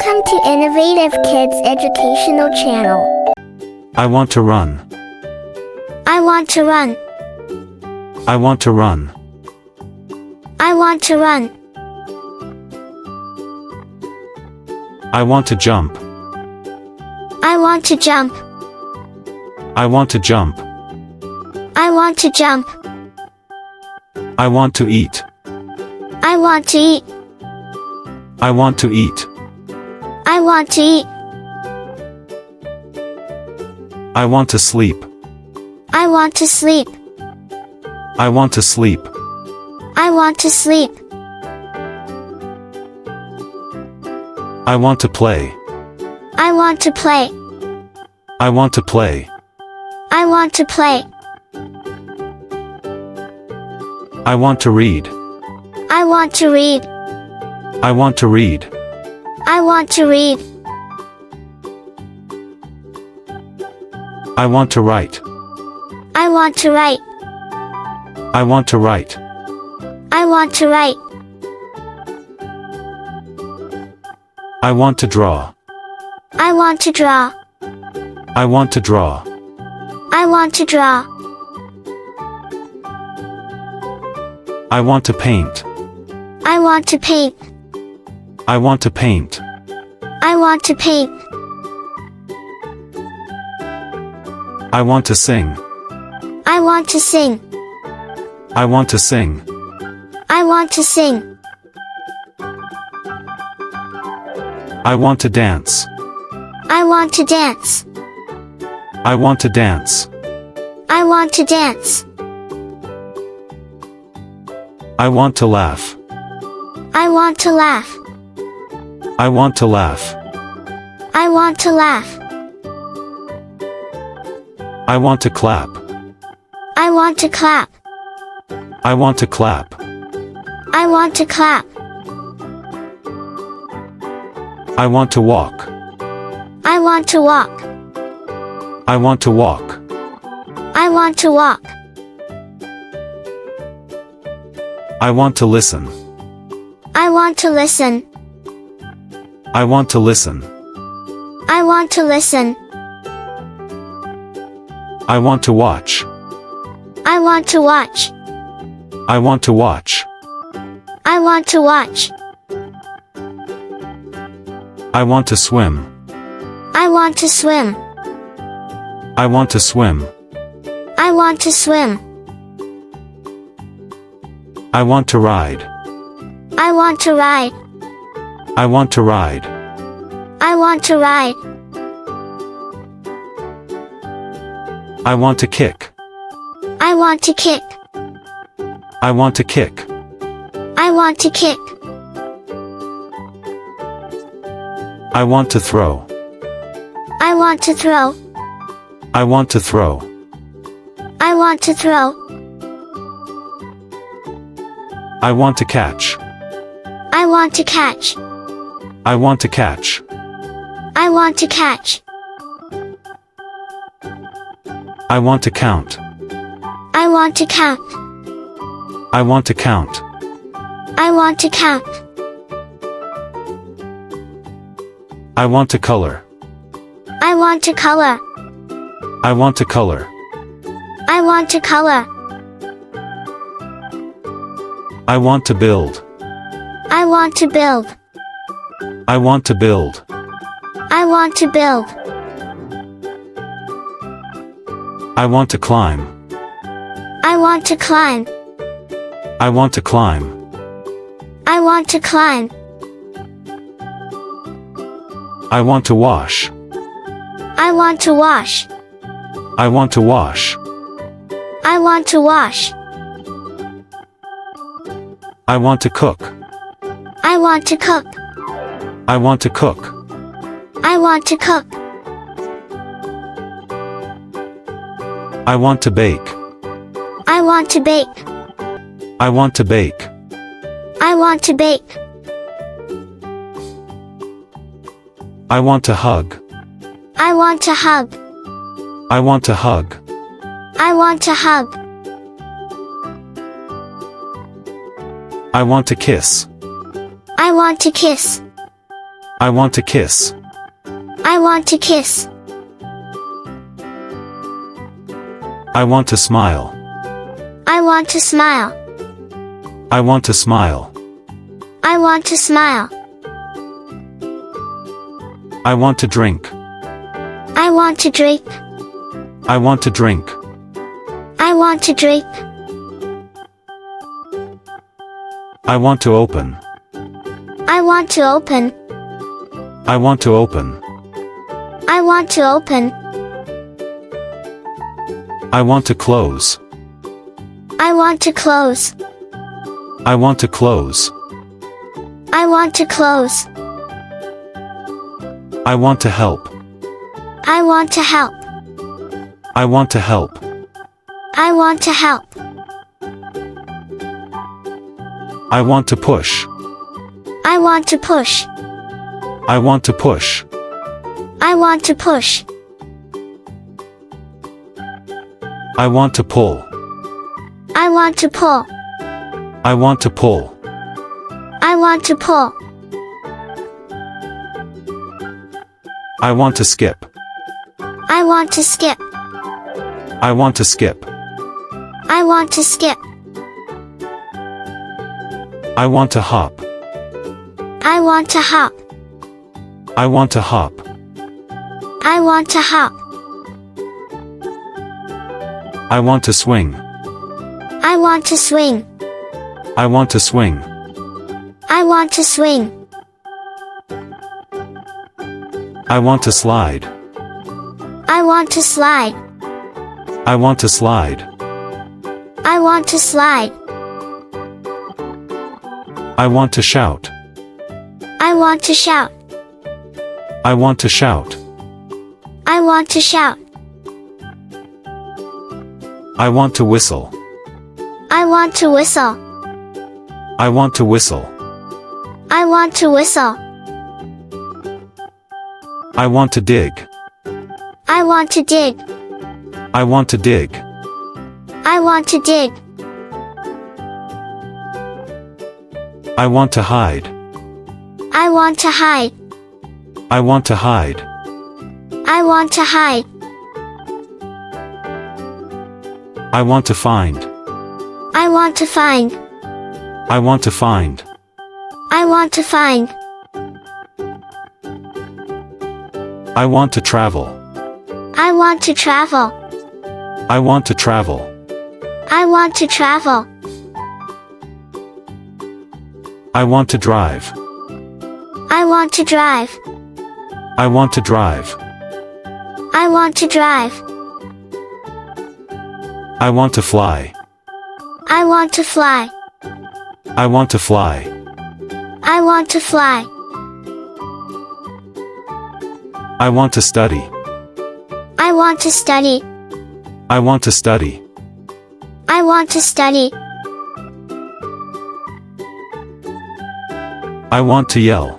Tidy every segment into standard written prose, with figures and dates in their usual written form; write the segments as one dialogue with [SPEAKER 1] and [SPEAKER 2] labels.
[SPEAKER 1] Welcome to Innovative Kids Educational Channel.
[SPEAKER 2] I want to run.
[SPEAKER 1] I want to run.
[SPEAKER 2] I want to run.
[SPEAKER 1] I want to run.
[SPEAKER 2] I want to jump.
[SPEAKER 1] I want to jump.
[SPEAKER 2] I want to jump.
[SPEAKER 1] I want to jump.
[SPEAKER 2] I want to eat.
[SPEAKER 1] I want to eat.
[SPEAKER 2] I want to eat.
[SPEAKER 1] I want to eat.
[SPEAKER 2] I want to sleep.
[SPEAKER 1] I want to sleep.
[SPEAKER 2] I want to sleep.
[SPEAKER 1] I want to sleep.
[SPEAKER 2] I want to play.
[SPEAKER 1] I want to play.
[SPEAKER 2] I want to play.
[SPEAKER 1] I want to play.
[SPEAKER 2] I want to read.
[SPEAKER 1] I want to read.
[SPEAKER 2] I want to read.
[SPEAKER 1] I want to read.
[SPEAKER 2] I want to write.
[SPEAKER 1] I want to write.
[SPEAKER 2] I want to write.
[SPEAKER 1] I want to write.
[SPEAKER 2] I want to draw.
[SPEAKER 1] I want to draw.
[SPEAKER 2] I want to draw.
[SPEAKER 1] I want to draw.
[SPEAKER 2] I want to paint.
[SPEAKER 1] I want to paint.
[SPEAKER 2] I want to paint.
[SPEAKER 1] I want to paint.
[SPEAKER 2] I want to sing.
[SPEAKER 1] I want to sing.
[SPEAKER 2] I want to sing.
[SPEAKER 1] I want to sing.
[SPEAKER 2] I want to dance.
[SPEAKER 1] I want to dance.
[SPEAKER 2] I want to dance.
[SPEAKER 1] I want to dance.
[SPEAKER 2] I want to laugh.
[SPEAKER 1] I want to laugh.
[SPEAKER 2] I want to laugh.
[SPEAKER 1] I want to laugh.
[SPEAKER 2] I want to clap.
[SPEAKER 1] I want to clap.
[SPEAKER 2] I want to clap.
[SPEAKER 1] I want to clap.
[SPEAKER 2] I want to walk.
[SPEAKER 1] I want to walk.
[SPEAKER 2] I want to walk.
[SPEAKER 1] I want to walk.
[SPEAKER 2] I want to listen.
[SPEAKER 1] I want to listen.
[SPEAKER 2] I want to listen.
[SPEAKER 1] I want to listen.
[SPEAKER 2] I want to watch.
[SPEAKER 1] I want to watch.
[SPEAKER 2] I want to watch.
[SPEAKER 1] I want to watch.
[SPEAKER 2] I want to swim.
[SPEAKER 1] I want to swim.
[SPEAKER 2] I want to swim.
[SPEAKER 1] I want to swim.
[SPEAKER 2] I want to ride.
[SPEAKER 1] I want to ride.
[SPEAKER 2] I want to ride.
[SPEAKER 1] I want to ride.
[SPEAKER 2] I want to kick.
[SPEAKER 1] I want to kick.
[SPEAKER 2] I want to kick.
[SPEAKER 1] I want to kick.
[SPEAKER 2] I want to throw.
[SPEAKER 1] I want to throw.
[SPEAKER 2] I want to throw.
[SPEAKER 1] I want to throw.
[SPEAKER 2] I want to catch.
[SPEAKER 1] I want to catch.
[SPEAKER 2] I want to catch.
[SPEAKER 1] I want to catch.
[SPEAKER 2] I want to count.
[SPEAKER 1] I want to count.
[SPEAKER 2] I want to count.
[SPEAKER 1] I want to count.
[SPEAKER 2] I want to color.
[SPEAKER 1] I want to color.
[SPEAKER 2] I want to color.
[SPEAKER 1] I want to color.
[SPEAKER 2] I want to build.
[SPEAKER 1] I want to build.
[SPEAKER 2] I want to build.
[SPEAKER 1] I want to build.
[SPEAKER 2] I want to climb.
[SPEAKER 1] I want to climb.
[SPEAKER 2] I want to climb.
[SPEAKER 1] I want to climb.
[SPEAKER 2] I want to wash.
[SPEAKER 1] I want to wash.
[SPEAKER 2] I want to wash.
[SPEAKER 1] I want to wash.
[SPEAKER 2] I want to cook.
[SPEAKER 1] I want to cook.
[SPEAKER 2] I want to cook.
[SPEAKER 1] I want to cook.
[SPEAKER 2] I want to bake.
[SPEAKER 1] I want to bake.
[SPEAKER 2] I want to bake.
[SPEAKER 1] I want to bake.
[SPEAKER 2] I want to hug.
[SPEAKER 1] I want to hug.
[SPEAKER 2] I want to hug.
[SPEAKER 1] I want to hug.
[SPEAKER 2] I want to kiss.
[SPEAKER 1] I want to kiss.
[SPEAKER 2] I want to kiss.
[SPEAKER 1] I want to kiss.
[SPEAKER 2] I want to smile.
[SPEAKER 1] I want to smile.
[SPEAKER 2] I want to smile.
[SPEAKER 1] I want to smile.
[SPEAKER 2] I want to drink.
[SPEAKER 1] I want to drink.
[SPEAKER 2] I want to drink.
[SPEAKER 1] I want to drink.
[SPEAKER 2] I want to open.
[SPEAKER 1] I want to open.
[SPEAKER 2] I want to open.
[SPEAKER 1] I want to open.
[SPEAKER 2] I want to close.
[SPEAKER 1] I want to close.
[SPEAKER 2] I want to close.
[SPEAKER 1] I want to close.
[SPEAKER 2] I want to help.
[SPEAKER 1] I want to help.
[SPEAKER 2] I want to help.
[SPEAKER 1] I want to help.
[SPEAKER 2] I want to push.
[SPEAKER 1] I want to push.
[SPEAKER 2] I want to push.
[SPEAKER 1] I want to push.
[SPEAKER 2] I want to pull.
[SPEAKER 1] I want to pull.
[SPEAKER 2] I want to pull.
[SPEAKER 1] I want to pull.
[SPEAKER 2] I want to skip.
[SPEAKER 1] I want to skip.
[SPEAKER 2] I want to skip.
[SPEAKER 1] I want to skip.
[SPEAKER 2] I want to hop.
[SPEAKER 1] I want to hop.
[SPEAKER 2] I want to hop.
[SPEAKER 1] I want to hop.
[SPEAKER 2] I want to swing.
[SPEAKER 1] I want to swing.
[SPEAKER 2] I want to swing.
[SPEAKER 1] I want to swing.
[SPEAKER 2] I want to slide.
[SPEAKER 1] I want to slide.
[SPEAKER 2] I want to slide.
[SPEAKER 1] I want to slide.
[SPEAKER 2] I want to shout.
[SPEAKER 1] I want to shout.
[SPEAKER 2] I want to shout.
[SPEAKER 1] I want to shout.
[SPEAKER 2] I want to whistle.
[SPEAKER 1] I want to whistle.
[SPEAKER 2] I want to whistle.
[SPEAKER 1] I want to whistle.
[SPEAKER 2] I want to dig.
[SPEAKER 1] I want to dig.
[SPEAKER 2] I want to dig.
[SPEAKER 1] I want to dig.
[SPEAKER 2] I want to hide.
[SPEAKER 1] I want to hide.
[SPEAKER 2] I want to hide.
[SPEAKER 1] I want to hide.
[SPEAKER 2] I want to find.
[SPEAKER 1] I want to find.
[SPEAKER 2] I want to find.
[SPEAKER 1] I want to find.
[SPEAKER 2] I want to travel.
[SPEAKER 1] I want to travel.
[SPEAKER 2] I want to travel.
[SPEAKER 1] I want to travel.
[SPEAKER 2] I want to drive.
[SPEAKER 1] I want to drive.
[SPEAKER 2] I want to drive.
[SPEAKER 1] I want to drive.
[SPEAKER 2] I want to fly.
[SPEAKER 1] I want to fly.
[SPEAKER 2] I want to fly.
[SPEAKER 1] I want to fly.
[SPEAKER 2] I want to study.
[SPEAKER 1] I want to study.
[SPEAKER 2] I want to study.
[SPEAKER 1] I want to study.
[SPEAKER 2] I want to yell.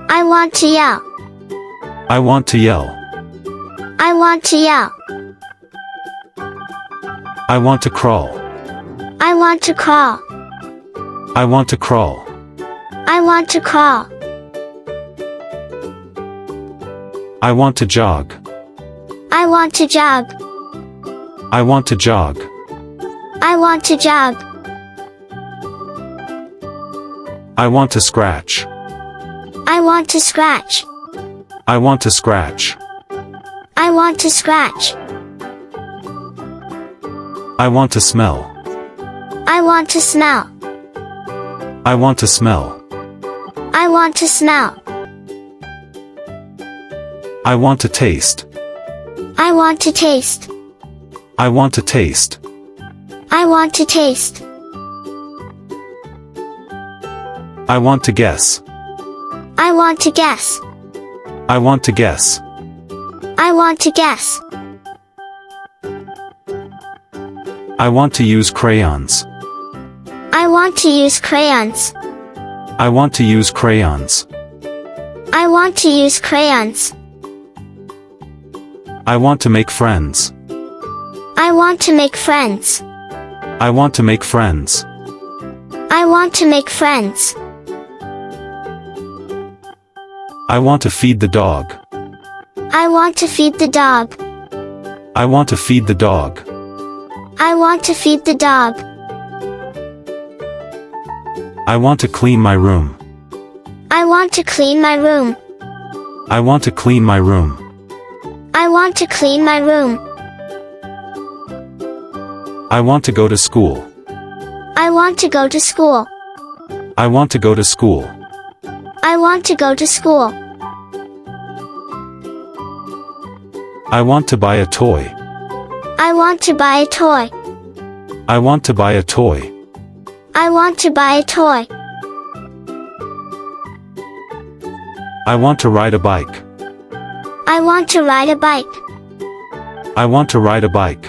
[SPEAKER 1] I want to yell.
[SPEAKER 2] I want to yell.
[SPEAKER 1] I want to yell.
[SPEAKER 2] I want to crawl.
[SPEAKER 1] I want to crawl.
[SPEAKER 2] I want to crawl.
[SPEAKER 1] I want to crawl.
[SPEAKER 2] I want to jog.
[SPEAKER 1] I want to jog.
[SPEAKER 2] I want to jog.
[SPEAKER 1] I want to jog.
[SPEAKER 2] I want to scratch.
[SPEAKER 1] I want to scratch.
[SPEAKER 2] I want to scratch.
[SPEAKER 1] I want to scratch.
[SPEAKER 2] I want to smell.
[SPEAKER 1] I want to smell.
[SPEAKER 2] I want to smell.
[SPEAKER 1] I want to smell.
[SPEAKER 2] I want to taste.
[SPEAKER 1] I want to taste.
[SPEAKER 2] I want to taste.
[SPEAKER 1] I want to taste.
[SPEAKER 2] I want to guess.
[SPEAKER 1] I want to guess.
[SPEAKER 2] I want to guess.
[SPEAKER 1] I want to guess.
[SPEAKER 2] I want to use crayons.
[SPEAKER 1] I want to use crayons.
[SPEAKER 2] I want to use crayons.
[SPEAKER 1] I want to use crayons.
[SPEAKER 2] I want to make friends.
[SPEAKER 1] I want to make friends.
[SPEAKER 2] I want to make friends.
[SPEAKER 1] I want to make friends.
[SPEAKER 2] I want to feed the dog.
[SPEAKER 1] I want to feed the dog.
[SPEAKER 2] I want to feed the dog.
[SPEAKER 1] I want to feed the dog.
[SPEAKER 2] I want to clean my room.
[SPEAKER 1] I want to clean my room.
[SPEAKER 2] I want to clean my room.
[SPEAKER 1] I want to clean my room.
[SPEAKER 2] I want to go to school.
[SPEAKER 1] I want to go to school.
[SPEAKER 2] I want to go to school.
[SPEAKER 1] I want to go to school.
[SPEAKER 2] I want to buy a toy.
[SPEAKER 1] I want to buy a toy.
[SPEAKER 2] I want to buy a toy.
[SPEAKER 1] I want to buy a toy.
[SPEAKER 2] I want to ride a bike.
[SPEAKER 1] I want to ride a bike.
[SPEAKER 2] I want to ride a bike.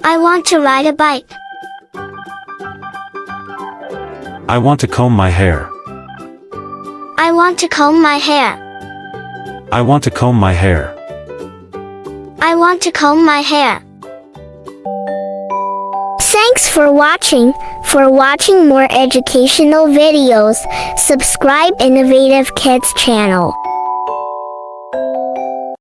[SPEAKER 1] I want to ride a bike.
[SPEAKER 2] I want to comb my hair.
[SPEAKER 1] I want to comb my hair.
[SPEAKER 2] I want to comb my hair.
[SPEAKER 1] I want to comb my hair. Thanks for watching. For watching more educational videos, subscribe Innovative Kids channel.